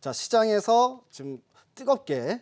자, 시장에서 지금 뜨겁게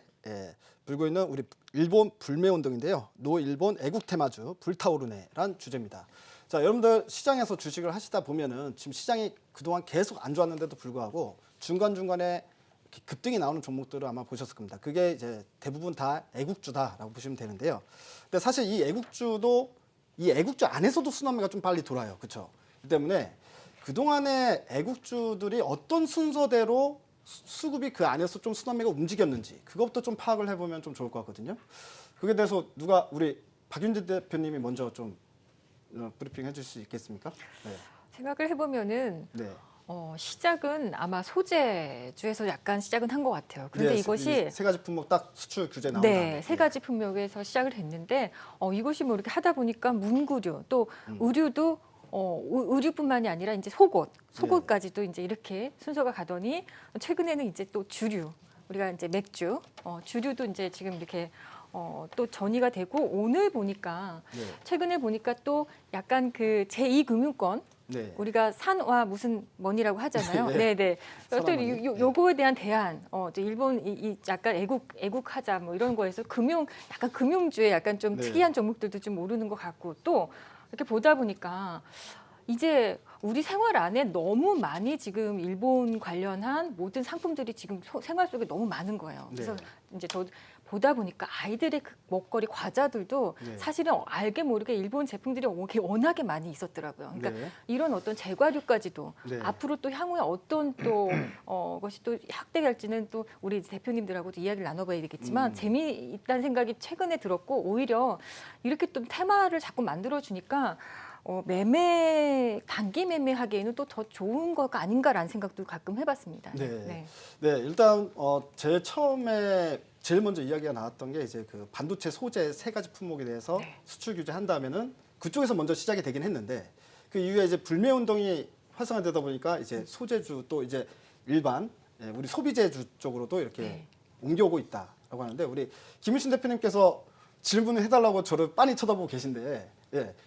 불고 있는 우리 일본 불매 운동인데요. 노 일본 애국 테마주 불타오르네란 주제입니다. 자, 여러분들 시장에서 주식을 하시다 보면은 지금 시장이 그동안 계속 안 좋았는데도 불구하고 중간중간에 이렇게 급등이 나오는 종목들을 아마 보셨을 겁니다. 그게 이제 대부분 다 애국주다라고 보시면 되는데요. 근데 사실 이 애국주 안에서도 순환매가 좀 빨리 돌아요. 그렇죠? 그 때문에 그동안의 애국주들이 어떤 순서대로 수급이 그 안에서 좀 순환매가 움직였는지 그것부터 좀 파악을 해보면 좀 좋을 것 같거든요. 그게 대해서 누가 우리 박윤지 대표님이 먼저 좀 브리핑 해줄 수 있겠습니까? 네. 생각을 해보면은 네. 시작은 아마 소재주에서 약간 시작은 한 것 같아요. 그런데 네, 이것이 세 가지 품목 딱 수출 규제 나온 네, 다음에. 세 가지 품목에서 시작을 했는데 이것이 뭐 이렇게 하다 보니까 문구류 또 의류도 의류뿐만이 아니라 이제 속옷까지도 이제 이렇게 순서가 가더니 최근에는 이제 또 주류 우리가 이제 맥주 주류도 이제 지금 이렇게 또 전이가 되고 오늘 보니까 네. 최근에 보니까 또 약간 그 제2금융권 네. 우리가 산와 무슨 뭐니라고 하잖아요. 네. 네네. 어떤 산화머니. 요거에 대한 대안, 이제 일본 이 약간 애국하자 뭐 이런 거에서 약간 금융주에 약간 좀 네. 특이한 종목들도 좀 오르는 것 같고 또 이렇게 보다 보니까 이제 우리 생활 안에 너무 많이 지금 일본 관련한 모든 상품들이 지금 생활 속에 너무 많은 거예요. 그래서 네. 이제 저 보다 보니까 아이들의 그 먹거리 과자들도 네. 사실은 알게 모르게 일본 제품들이 워낙에 많이 있었더라고요. 그러니까 네. 이런 어떤 제과류까지도 네. 앞으로 또 향후에 어떤 또 것이 또 확대될지는 또 우리 대표님들하고도 이야기를 나눠봐야 되겠지만 재미있다는 생각이 최근에 들었고 오히려 이렇게 또 테마를 자꾸 만들어 주니까 단기 매매하기에는 또 더 좋은 거가 아닌가라는 생각도 가끔 해봤습니다. 네. 네, 일단 제일 먼저 이야기가 나왔던 게 이제 그 반도체 소재 세 가지 품목에 대해서 네. 수출 규제 한다면은 그쪽에서 먼저 시작이 되긴 했는데 그 이후에 이제 불매 운동이 활성화되다 보니까 이제 소재주 또 이제 일반 우리 소비재주 쪽으로도 이렇게 네. 옮겨오고 있다라고 하는데 우리 김일신 대표님께서 질문을 해달라고 저를 빤히 쳐다보고 계신데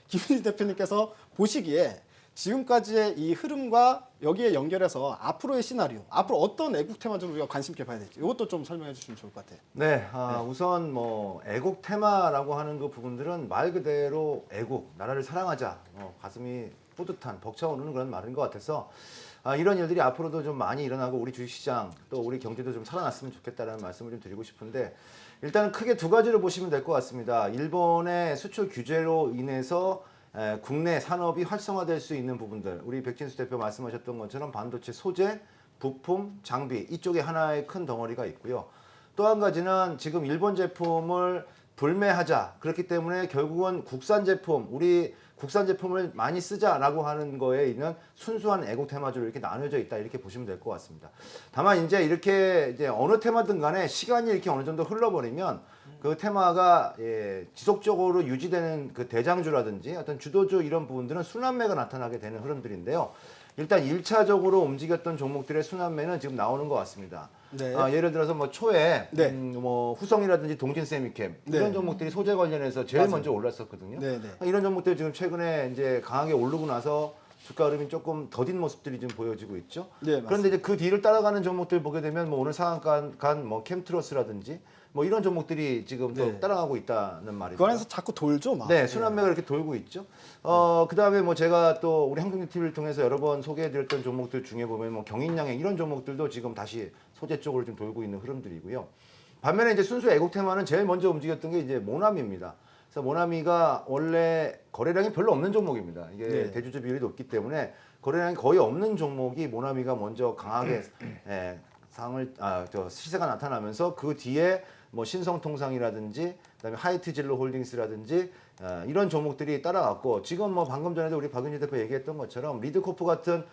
김일신 대표님께서 보시기에 지금까지의 이 흐름과 여기에 연결해서 앞으로의 시나리오, 앞으로 어떤 애국 테마주를 우리가 관심 있게 봐야 될지 이것도 좀 설명해 주시면 좋을 것 같아요. 네, 우선 뭐 애국 테마라고 하는 그 부분들은 말 그대로 애국, 나라를 사랑하자, 가슴이 뿌듯한 벅차오르는 그런 말인 것 같아서 이런 일들이 앞으로도 좀 많이 일어나고 우리 주식시장 또 우리 경제도 좀 살아났으면 좋겠다는 말씀을 좀 드리고 싶은데 일단은 크게 두 가지를 보시면 될 것 같습니다. 일본의 수출 규제로 인해서 국내 산업이 활성화될 수 있는 부분들 우리 백진수 대표 말씀하셨던 것처럼 반도체 소재, 부품, 장비 이쪽에 하나의 큰 덩어리가 있고요. 또 한 가지는 지금 일본 제품을 불매하자 그렇기 때문에 결국은 우리 국산 제품을 많이 쓰자라고 하는 거에 있는 순수한 애국 테마주로 이렇게 나눠져 있다 이렇게 보시면 될 것 같습니다. 다만 이제 어느 테마든 간에 시간이 이렇게 어느 정도 흘러버리면 그 테마가 지속적으로 유지되는 그 대장주라든지 어떤 주도주 이런 부분들은 순환매가 나타나게 되는 흐름들인데요. 일단 1차적으로 움직였던 종목들의 순환매는 지금 나오는 것 같습니다. 네. 예를 들어서 뭐 초에 네. 뭐 후성이라든지 동진세미캠 이런 네. 종목들이 소재 관련해서 제일 맞아요. 먼저 올랐었거든요. 네, 네. 이런 종목들이 지금 최근에 이제 강하게 오르고 나서 주가 흐름이 조금 더딘 모습들이 좀 보여지고 있죠. 네, 그런데 이제 그 뒤를 따라가는 종목들 보게 되면 뭐 오늘 상한가 간 뭐 캠트러스라든지 뭐 이런 종목들이 지금 또 네. 따라가고 있다는 말이죠. 그 안에서 자꾸 돌죠, 막. 네, 순환매가 이렇게 돌고 있죠. 그다음에 뭐 제가 또 우리 한국뉴 TV를 통해서 여러 번 소개해드렸던 종목들 중에 보면 뭐 경인양행 이런 종목들도 지금 다시 소재 쪽으로 좀 돌고 있는 흐름들이고요. 반면에 이제 순수 애국 테마는 제일 먼저 움직였던 게 이제 모나미입니다. 그래서 모나미가 원래 거래량이 별로 없는 종목입니다. 이게 네. 대주주 비율이 높기 때문에 거래량이 거의 없는 종목이 모나미가 먼저 강하게 시세가 나타나면서 그 뒤에 뭐 신성통상이라든지 그다음에 하이트진로홀딩스라든지 이런 종목들이 따라갔고 지금 뭐 방금 전에도 우리 박윤지 대표 얘기했던 것처럼 리드코프 같은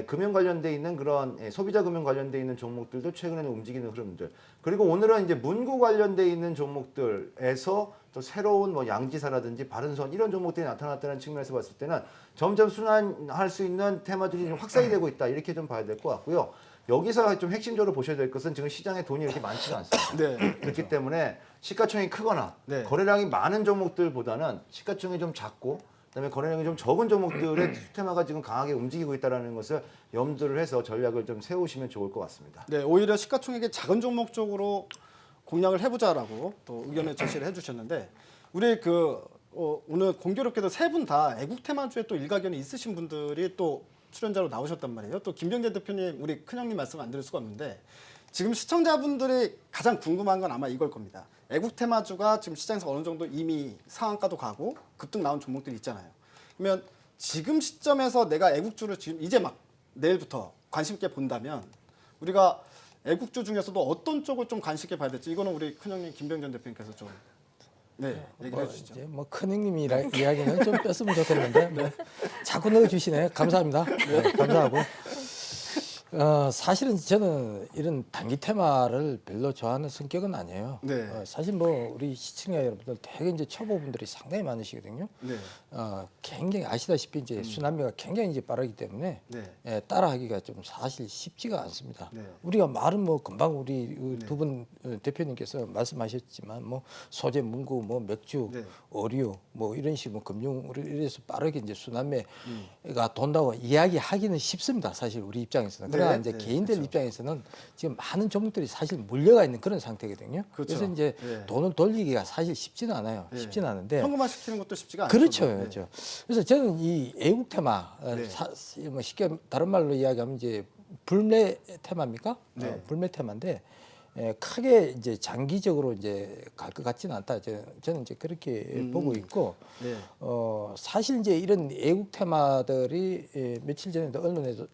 금융 관련돼 있는 그런 소비자 금융 관련돼 있는 종목들도 최근에는 움직이는 흐름들 그리고 오늘은 이제 문구 관련돼 있는 종목들에서 또 새로운 뭐 양지사라든지 바른선 이런 종목들이 나타났다는 측면에서 봤을 때는 점점 순환할 수 있는 테마들이 좀 확산이 되고 있다 이렇게 좀 봐야 될 것 같고요. 여기서 좀 핵심적으로 보셔야 될 것은 지금 시장에 돈이 이렇게 많지가 않습니다. 네. 그렇기 때문에 시가총이 크거나 네. 거래량이 많은 종목들보다는 시가총이 좀 작고 그다음에 거래량이 좀 적은 종목들의 수테마가 지금 강하게 움직이고 있다는 것을 염두를 해서 전략을 좀 세우시면 좋을 것 같습니다. 네, 오히려 시가총액의 작은 종목 쪽으로 공략을 해보자라고 또 의견을 제시를 해주셨는데 우리 오늘 공교롭게도 세 분 다 애국 테마주에 또 일가견이 있으신 분들이 또 출연자로 나오셨단 말이에요. 또 김병재 대표님, 우리 큰형님 말씀 안 드릴 수가 없는데 지금 시청자분들이 가장 궁금한 건 아마 이걸 겁니다. 애국 테마주가 지금 시장에서 어느 정도 이미 상한가도 가고 급등 나온 종목들이 있잖아요. 그러면 지금 시점에서 내가 애국주를 지금 이제 막 내일부터 관심 있게 본다면 우리가 애국주 중에서도 어떤 쪽을 좀 관심 있게 봐야 될지 이거는 우리 큰형님 김병전 대표님께서 좀 얘기를 해주시죠. 이제 뭐 큰형님이 이야기는 좀 뺐으면 좋겠는데 뭐 자꾸 넣어주시네. 감사합니다. 네, 감사하고. 사실은 저는 이런 단기 테마를 별로 좋아하는 성격은 아니에요. 네. 사실 뭐 우리 시청자 여러분들 되게 이제 초보분들이 상당히 많으시거든요. 네. 굉장히 아시다시피 이제 순환매가 굉장히 이제 빠르기 때문에 네. 따라하기가 좀 사실 쉽지가 않습니다. 네. 우리가 말은 뭐 금방 우리 두 분 대표님께서 말씀하셨지만 뭐 소재, 문구, 뭐 맥주, 네. 의류 뭐 이런 식으로 뭐 금융 이래서 빠르게 이제 순환매가 돈다고 이야기하기는 쉽습니다. 사실 우리 입장에서는. 그러나 이제 개인들 그렇죠. 입장에서는 지금 많은 종목들이 사실 몰려가 있는 그런 상태거든요. 그렇죠. 그래서 이제 돈을 돌리기가 사실 쉽지는 않아요. 네. 쉽지는 않은데. 현금화 시키는 것도 쉽지가 않죠. 그렇죠, 그렇죠. 그래서 저는 이 애국 테마, 네. 뭐 쉽게 다른 말로 이야기하면 이제 불매 테마입니까? 네. 불매 테마인데 크게 이제 장기적으로 이제 갈 것 같지는 않다. 저는 이제 그렇게 보고 있고, 네. 사실 이제 이런 애국 테마들이 며칠 전에도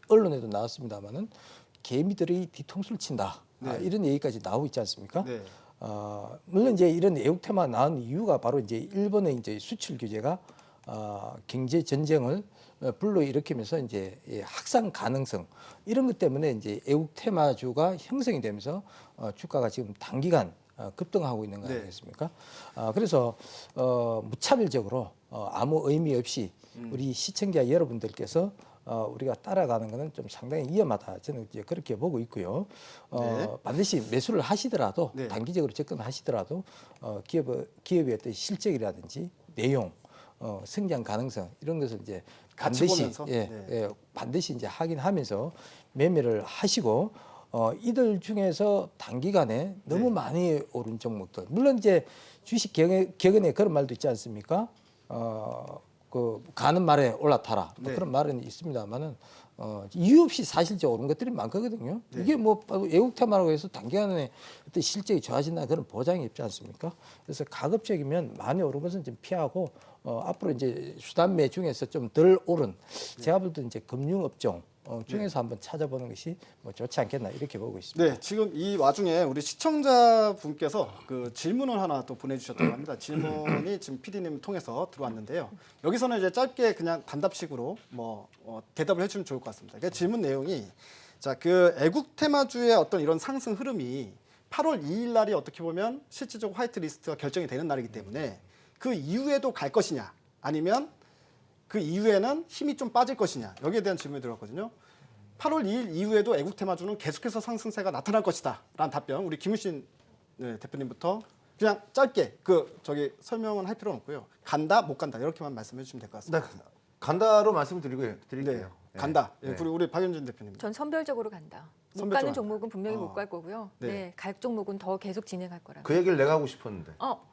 언론에도 나왔습니다만은 개미들이 뒤통수를 친다. 이런 얘기까지 나오고 있지 않습니까? 네. 물론 이제 이런 애국 테마 나온 이유가 바로 이제 일본의 이제 수출 규제가 경제 전쟁을 불러일으키면서 이제 확산 가능성 이런 것 때문에 이제 애국 테마주가 형성이 되면서 주가가 지금 단기간 급등하고 있는 거 아니겠습니까? 그래서 무차별적으로 아무 의미 없이 우리 시청자 여러분들께서 우리가 따라가는 것은 좀 상당히 위험하다. 저는 이제 그렇게 보고 있고요. 반드시 매수를 하시더라도 단기적으로 접근하시더라도 기업의 어떤 실적이라든지 내용, 성장 가능성 이런 것을 이제 반드시 반드시 이제 확인하면서 매매를 하시고 이들 중에서 단기간에 너무 많이 오른 종목들 물론 이제 주식 격언에 그런 말도 있지 않습니까? 그 가는 말에 올라타라 뭐 그런 말은 있습니다만은 이유 없이 사실적으로 오른 것들이 많거든요. 이게 뭐 애국 테마라고 해서 단기간에 어떤 실적이 좋아진다 그런 보장이 없지 않습니까? 그래서 가급적이면 많이 오른 것은 좀 피하고 앞으로 이제 수단매 중에서 좀 덜 오른 제가 볼 때 이제 금융업종 중에서 한번 찾아보는 것이 뭐 좋지 않겠나 이렇게 보고 있습니다. 네, 지금 이 와중에 우리 시청자분께서 그 질문을 하나 또 보내주셨다고 합니다. 질문이 지금 PD님 통해서 들어왔는데요. 여기서는 이제 짧게 그냥 단답식으로 뭐 대답을 해주면 좋을 것 같습니다. 그 질문 내용이 그 애국 테마주의 어떤 이런 상승 흐름이 8월 2일 날이 어떻게 보면 실질적으로 화이트 리스트가 결정이 되는 날이기 때문에 그 이후에도 갈 것이냐 아니면 그 이후에는 힘이 좀 빠질 것이냐 여기에 대한 질문이 들어왔거든요. 8월 2일 이후에도 애국 테마주는 계속해서 상승세가 나타날 것이다 라는 답변 우리 김우신 대표님부터 그냥 짧게 설명은 할 필요는 없고요. 간다 못 간다 이렇게만 말씀해 주시면 될 것 같습니다. 간다로 말씀드릴게요. 네, 간다. 그리고 우리 박윤진 대표님. 전 선별적으로 간다. 못 선별적으로 가는 종목은 분명히 못 갈 거고요. 갈 종목은 더 계속 진행할 거라. 그 얘기를 내가 하고 싶었는데.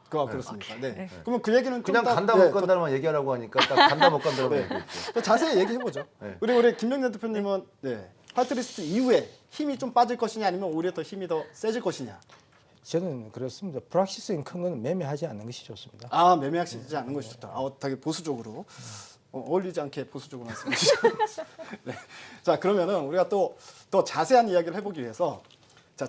그렇습니까? 네. 그러면 그 얘기는 그냥 간다 못 간다만 얘기하라고 하니까 딱 간다 못 간다고 얘기했죠. 또 자세히 얘기해 보죠. 우리 김명래 대표님은 화이트리스트 이후에 힘이 좀 빠질 것이냐 아니면 오히려 더 힘이 더 세질 것이냐. 저는 그렇습니다. 불확실성이 큰 건 매매하지 않는 것이 좋습니다. 매매하시지 않는 것이 좋다. 되게 보수적으로. 어울리지 않게 보수적으로 말씀해 주시죠. 자, 그러면은 우리가 또 자세한 이야기를 해보기 위해서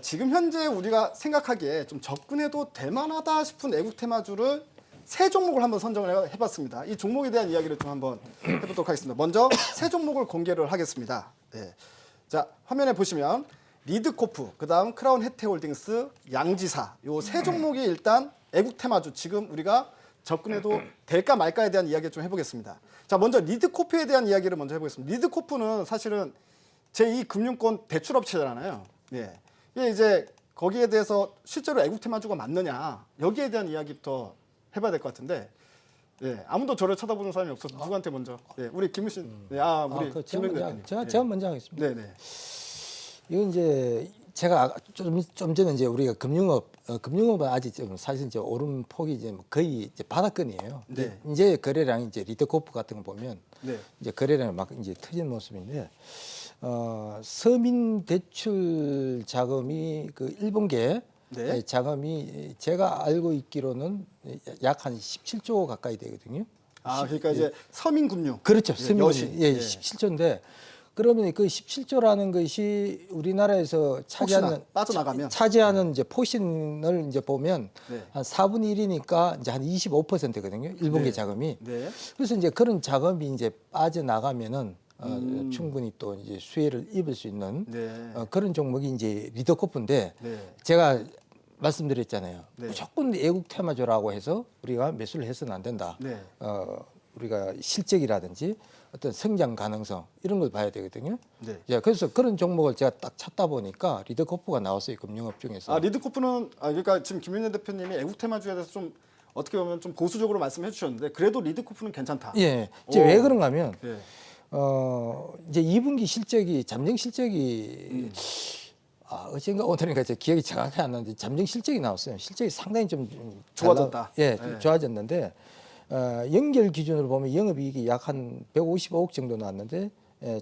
지금 현재 우리가 생각하기에 좀 접근해도 될 만하다 싶은 애국 테마주를 세 종목을 한번 선정을 해봤습니다. 이 종목에 대한 이야기를 좀 한번 해보도록 하겠습니다. 먼저 세 종목을 공개를 하겠습니다. 자, 화면에 보시면 리드코프, 그다음 크라운 혜태홀딩스, 양지사 요 세 종목이 일단 애국 테마주 지금 우리가 접근해도 될까 말까에 대한 이야기를 좀 해보겠습니다. 자, 먼저 리드코프에 대한 이야기를 먼저 해보겠습니다. 리드코프는 사실은 제2 금융권 대출업체잖아요. 이게 이제 거기에 대해서 실제로 애국 테마주가 맞느냐 여기에 대한 이야기부터 해봐야 될 것 같은데 예, 아무도 저를 쳐다보는 사람이 없어서 누구한테 먼저? 예, 우리 김우신, 우리 제가 김명근 먼저, 대표님. 제가 먼저 하겠습니다. 네, 네, 이건 이제 제가 좀 전에 이제 우리가 금융업은 아직 좀 사실 이제 오름 폭이 이제 거의 이제 바닥권이에요. 네. 이제 거래량이 이제 리더코프 같은 거 보면 네, 이제 거래량이 막 이제 터지는 모습인데 서민 대출 자금이 그 일본계 네. 자금이 제가 알고 있기로는 약 한 17조 가까이 되거든요. 아, 그러니까 이제 서민금융. 그렇죠. 예, 서민 여신. 예, 예. 17조인데 그러면 그 17조라는 것이 우리나라에서 빠져나가면. 차지하는 이제 포신을 이제 보면 네. 한 4분의 1이니까 이제 한 25%거든요. 일본계 네. 자금이. 네. 그래서 이제 그런 자금이 이제 빠져나가면은 충분히 또 이제 수혜를 입을 수 있는 네. 그런 종목이 이제 리더코프인데 네. 제가 말씀드렸잖아요. 네. 무조건 애국 테마주라고 해서 우리가 매수를 해서는 안 된다. 네. 우리가 실적이라든지 어떤 성장 가능성 이런 걸 봐야 되거든요. 네. 예, 그래서 그런 종목을 제가 딱 찾다 보니까 리더코프가 나왔어요. 금융업 중에서. 아, 리드코프는 그러니까 지금 김윤현 대표님이 애국 테마주에 대해서 좀 어떻게 보면 좀 보수적으로 말씀해 주셨는데 그래도 리드코프는 괜찮다. 예, 이제 오. 왜 그런가 하면 네. 이제 2분기 실적이 잠정 실적이 어젠가 오늘인가 제 기억이 정확히 안 나는데 잠정 실적이 나왔어요. 실적이 상당히 좀 좋아졌다. 예, 좀 네. 좋아졌는데 연결 기준으로 보면 영업이익이 약 한 155억 정도 나왔는데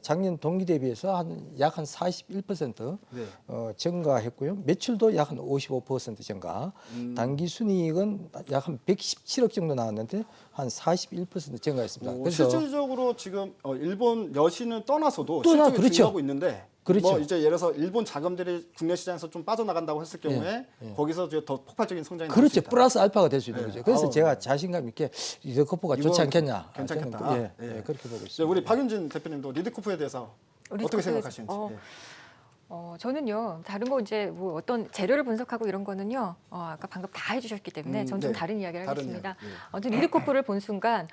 작년 동기 대비해서 약 한 41% 네. 증가했고요. 매출도 약 한 55% 증가. 단기 순이익은 약 한 117억 정도 나왔는데 한 41% 증가했습니다. 그래서 실질적으로 지금 일본 여신을 떠나서도 떠나- 실적이 그렇죠. 증가하고 있는데 그렇죠. 뭐 이제 예를 들어서 일본 자금들이 국내 시장에서 좀 빠져나간다고 했을 경우에 거기서 이제 더 폭발적인 성장이 나올 수 그렇죠. 있다. 플러스 알파가 될 수 있는 네. 거죠. 그래서 아우, 제가 네. 자신감 있게 리더코프가 이건 좋지 않겠냐. 괜찮겠다. 저는 예. 그렇게 보고 이제 있습니다. 우리 박윤진 대표님도 리드코프에 대해서 어떻게 리드코프에 생각하시는지. 대해서, 예. 저는요 다른 거 이제 뭐 어떤 재료를 분석하고 이런 거는요 아까 방금 다 해주셨기 때문에 저는 좀 네. 다른 이야기를 다른 하겠습니다. 이야기, 예. 아무튼 리드코프를 본 순간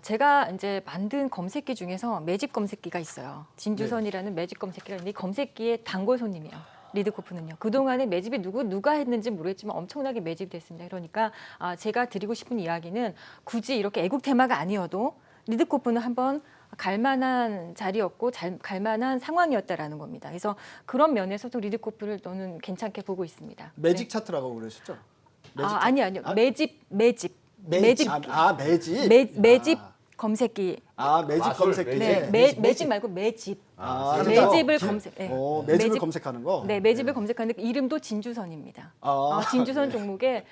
제가 이제 만든 검색기 중에서 매집 검색기가 있어요. 진주선이라는 매집 검색기가 있는데 이 검색기의 단골 손님이에요. 리드코프는요. 그동안에 매집이 누가 했는지 모르겠지만 엄청나게 매집이 됐습니다. 그러니까 제가 드리고 싶은 이야기는 굳이 이렇게 애국 테마가 아니어도 리드코프는 한번 갈만한 자리였고 갈만한 상황이었다라는 겁니다. 그래서 그런 면에서도 리드코프를 저는 괜찮게 보고 있습니다. 매직 차트라고 그러시죠? 아니요. 매집. 매집. 매집. 검색기. 매집 마술, 검색기. 네, 매집 말고 매집. 그러니까 매집을 검색. 네. 매집을 검색하는 거. 네, 매집을 검색하는데 이름도 진주선입니다. 진주선 종목에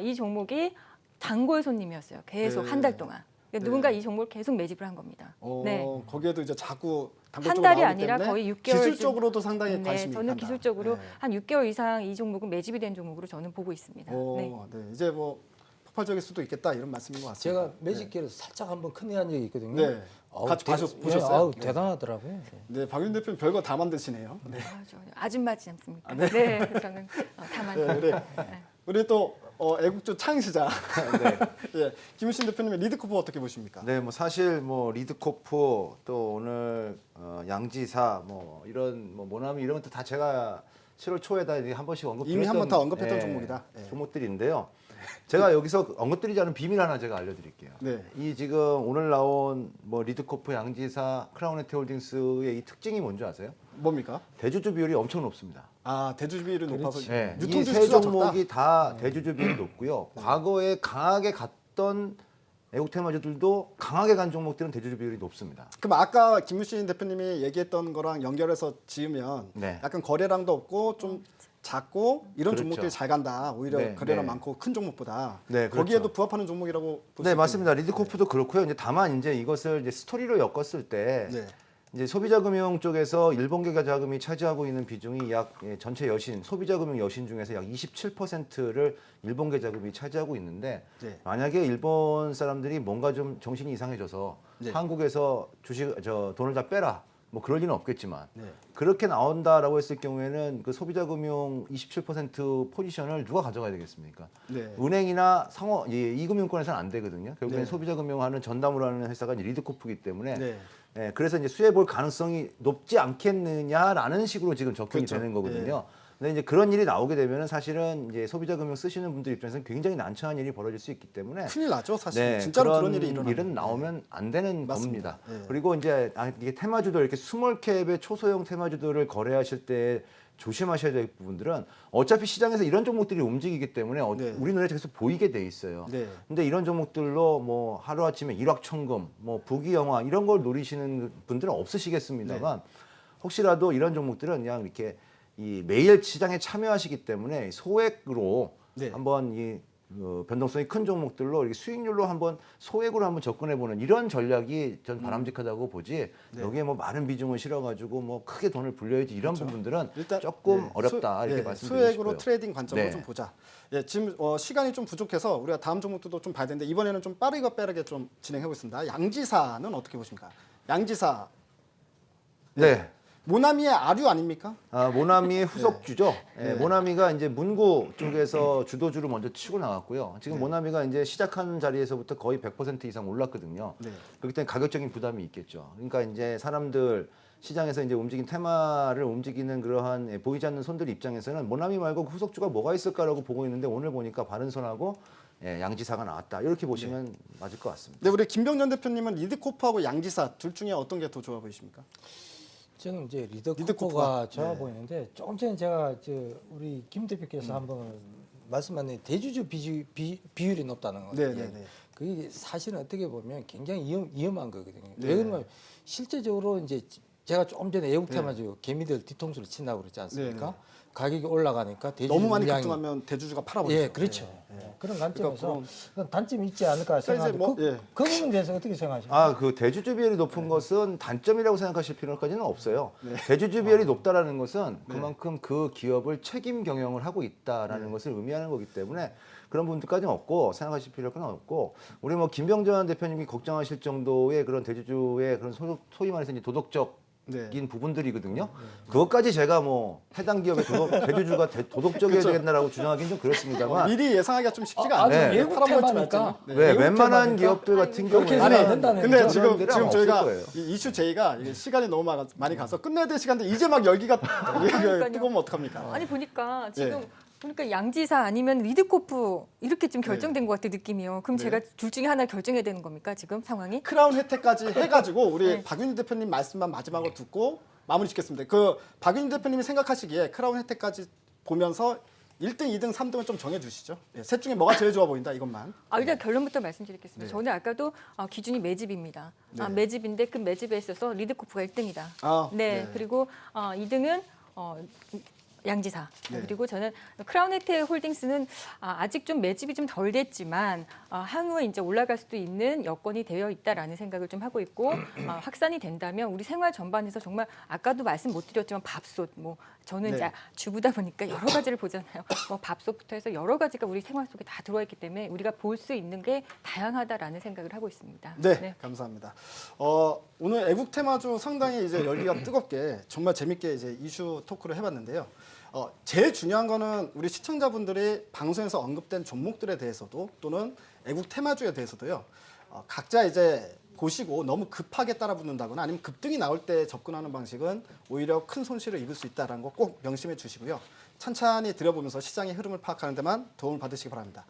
이 종목이 단골 손님이었어요. 계속 네. 한 달 동안. 그러니까 누군가 이 종목을 계속 매집을 한 겁니다. 네. 거기에도 이제 자꾸 한 단골적으로 달이 나오기 아니라 때문에 거의 6개월 기술적으로도 상당히 관심이 저는 간다. 기술적으로 네. 한 6개월 이상 이 종목은 매집이 된 종목으로 저는 보고 있습니다. 네. 네. 이제 뭐 폭발적일 수도 있겠다 이런 말씀인 것 같습니다. 제가 매직기를 살짝 한번 큰애한 적이 있거든요. 네. 같이 보셨어요? 네. 대단하더라고요. 네, 박윤 대표는 별거 다 만드시네요. 네. 저 아줌마지 않습니까? 네. 네. 그래서 저는 다 만든. 네. 우리 또 애국주 창시자 예, 김우신 대표님의 리드코프 어떻게 보십니까? 네, 뭐 사실 뭐 리드코프 또 오늘 양지사 뭐 이런 뭐 모나미 이런 것도 다 제가 7월 초에다 이제 한 번씩 이미 한 번 다 언급했던 종목이다. 네. 종목들인데요. 제가 여기서 언급드리지 않은 비밀 하나 제가 알려드릴게요. 네. 이 지금 오늘 나온 뭐 리드코프, 양지사, 크라운에트홀딩스의 이 특징이 뭔지 아세요? 뭡니까? 대주주 비율이 엄청 높습니다. 대주주 비율이 높아서 네, 유통 이세 주수가 종목이 다 대주주 비율이 높고요. 과거에 강하게 갔던 애국 테마주들도 강하게 간 종목들은 대주주 비율이 높습니다. 그럼 아까 김우신 대표님이 얘기했던 거랑 연결해서 지으면 네. 약간 거래량도 없고 좀 작고 이런 그렇죠. 종목들이 잘 간다. 오히려 네, 거래량 네. 많고 큰 종목보다 네, 그렇죠. 거기에도 부합하는 종목이라고 볼 네, 수 맞습니다. 리드코프도 그렇고요. 이제 다만 이제 이것을 이제 스토리로 엮었을 때 네. 이제 소비자금융 쪽에서 일본계 자금이 차지하고 있는 비중이 약 전체 여신 소비자금융 여신 중에서 약 27%를 일본계 자금이 차지하고 있는데 네. 만약에 일본 사람들이 뭔가 좀 정신이 이상해져서 네. 한국에서 돈을 다 빼라 뭐 그럴 리는 없겠지만 네. 그렇게 나온다라고 했을 경우에는 그 소비자금융 27% 포지션을 누가 가져가야 되겠습니까? 네. 은행이나 이금융권에서는 안 되거든요. 결국엔 네. 소비자금융하는 전담으로 하는 회사가 이제 리드코프이기 때문에 네. 그래서 이제 수혜 볼 가능성이 높지 않겠느냐라는 식으로 지금 접근이 그렇죠. 되는 거거든요. 근데 이제 그런 일이 나오게 되면은 사실은 이제 소비자 금융 쓰시는 분들 입장에서는 굉장히 난처한 일이 벌어질 수 있기 때문에 큰일 나죠, 사실. 진짜로 그런 일이 일어나면. 일은 나오면 안 되는 맞습니다. 겁니다. 예. 그리고 이제 이게 테마주도 이렇게 스몰캡의 초소형 테마주들을 거래하실 때 조심하셔야 될 부분들은 어차피 시장에서 이런 종목들이 움직이기 때문에 네. 우리 눈에 계속 보이게 돼 있어요. 네. 근데 이런 종목들로 뭐 하루아침에 일확천금, 뭐 부귀영화 이런 걸 노리시는 분들은 없으시겠습니다만 혹시라도 이런 종목들은 그냥 이렇게 이 매일 시장에 참여하시기 때문에 소액으로 네. 한번 이 변동성이 큰 종목들로 이렇게 수익률로 한번 소액으로 한번 접근해보는 이런 전략이 전 바람직하다고 보지. 네. 여기에 뭐 많은 비중을 실어가지고 뭐 크게 돈을 불려야지 이런 부분들은 일단 조금 네, 어렵다 이렇게 네, 말씀드리고 수액으로 싶어요. 트레이딩 관점으로 네. 좀 보자. 예, 지금 시간이 좀 부족해서 우리가 다음 종목들도 좀 봐야 되는데 이번에는 좀 빠르게 좀 진행해 보겠습니다. 양지사는 어떻게 보십니까? 양지사 네. 모나미의 아류 아닙니까? 모나미의 후속주죠. 예, 네. 모나미가 이제 문구 쪽에서 주도주로 먼저 치고 나갔고요. 지금 네. 모나미가 이제 시작한 자리에서부터 거의 100% 이상 올랐거든요. 네. 그렇기 때문에 가격적인 부담이 있겠죠. 그러니까 이제 사람들 시장에서 이제 움직인 테마를 움직이는 그러한 보이지 않는 손들 입장에서는 모나미 말고 후속주가 뭐가 있을까라고 보고 있는데 오늘 보니까 바른손하고 양지사가 나왔다. 이렇게 보시면 맞을 것 같습니다. 네, 우리 김병전 대표님은 리드코프하고 양지사 둘 중에 어떤 게 더 좋아 보이십니까? 저는 이제 리드코프가, 리더코프가 좋아 네. 보이는데 조금 전에 제가 우리 김 대표께서 한번 말씀하신 대주주 비율이 높다는 거예요. 네. 그게 사실은 어떻게 보면 굉장히 위험한 거거든요. 네. 왜 그러면 실제적으로 이제 제가 조금 전에 애국 테마주 개미들 뒤통수를 친다고 그랬지 않습니까? 네. 가격이 올라가니까 대주주 너무 많이 물량이 급등하면 대주주가 팔아버리죠. 예, 그렇죠. 그런 관점에서 그러니까 그런 단점이 있지 않을까 그러니까 이제 생각하는데 뭐, 예. 그 부분에 대해서 어떻게 생각하십니까? 그 대주주 비율이 높은 것은 단점이라고 생각하실 필요까지는 없어요. 네. 대주주 비율이 높다라는 것은 그만큼 그 기업을 책임 경영을 하고 있다라는 네. 것을 의미하는 거기 때문에 그런 부분들까지는 없고 생각하실 필요는 없고 우리 뭐 김병전 대표님이 걱정하실 정도의 그런 대주주의 그런 소위 말해서 이제 도덕적 네. 인 부분들이거든요. 그것까지 제가 뭐 해당 기업의 대주주가 도덕적이어야 그쵸. 되겠나라고 주장하기는 좀 그렇습니다만 미리 예상하기가 좀 쉽지가 아주 않아요. 네. 외국 팔아먹을 줄 테마니까. 알잖아요. 네. 왜 외국 웬만한 테마니까 기업들 같은 그렇게 경우에는 해서는 안 된다는 근데 거죠. 지금 그런 데는 저희가 없을 거예요. 이 이슈 제의가 이게 시간이 너무 많이 가서 끝내야 될 시간인데 이제 막 열기가 뜨거우면 어떡합니까? 아니 보니까 지금 예. 보니까 양지사 아니면 리드코프 이렇게 좀 결정된 것 같아 느낌이요. 그럼 네. 제가 둘 중에 하나 결정해야 되는 겁니까 지금 상황이? 크라운 혜택까지 해가지고 우리 네. 박윤희 대표님 말씀만 마지막으로 듣고 마무리 짓겠습니다. 그 박윤희 대표님이 생각하시기에 크라운 혜택까지 보면서 1등, 2등, 3등을 좀 정해주시죠. 네, 셋 중에 뭐가 제일 좋아 보인다 이것만. 일단 결론부터 말씀드리겠습니다. 네. 저는 아까도 기준이 매집입니다. 네. 매집인데 그 매집에 있어서 리드코프가 1등이다. 아, 네. 네. 그리고 2등은 양지사. 네. 그리고 저는 크라운 혜택 홀딩스는 아직 좀 매집이 좀 덜 됐지만 향후에 이제 올라갈 수도 있는 여건이 되어 있다라는 생각을 좀 하고 있고 확산이 된다면 우리 생활 전반에서 정말 아까도 말씀 못 드렸지만 밥솥 뭐 저는 네. 이제 주부다 보니까 여러 가지를 보잖아요. 뭐 밥솥부터 해서 여러 가지가 우리 생활 속에 다 들어와 있기 때문에 우리가 볼 수 있는 게 다양하다라는 생각을 하고 있습니다. 네, 감사합니다. 오늘 애국 테마주 상당히 이제 열기가 뜨겁게 정말 재밌게 이제 이슈 토크를 해봤는데요. 제일 중요한 거는 우리 시청자분들이 방송에서 언급된 종목들에 대해서도 또는 애국 테마주에 대해서도요. 각자 이제 보시고 너무 급하게 따라붙는다거나 아니면 급등이 나올 때 접근하는 방식은 오히려 큰 손실을 입을 수 있다는 거 꼭 명심해 주시고요. 찬찬히 들여보면서 시장의 흐름을 파악하는 데만 도움을 받으시기 바랍니다.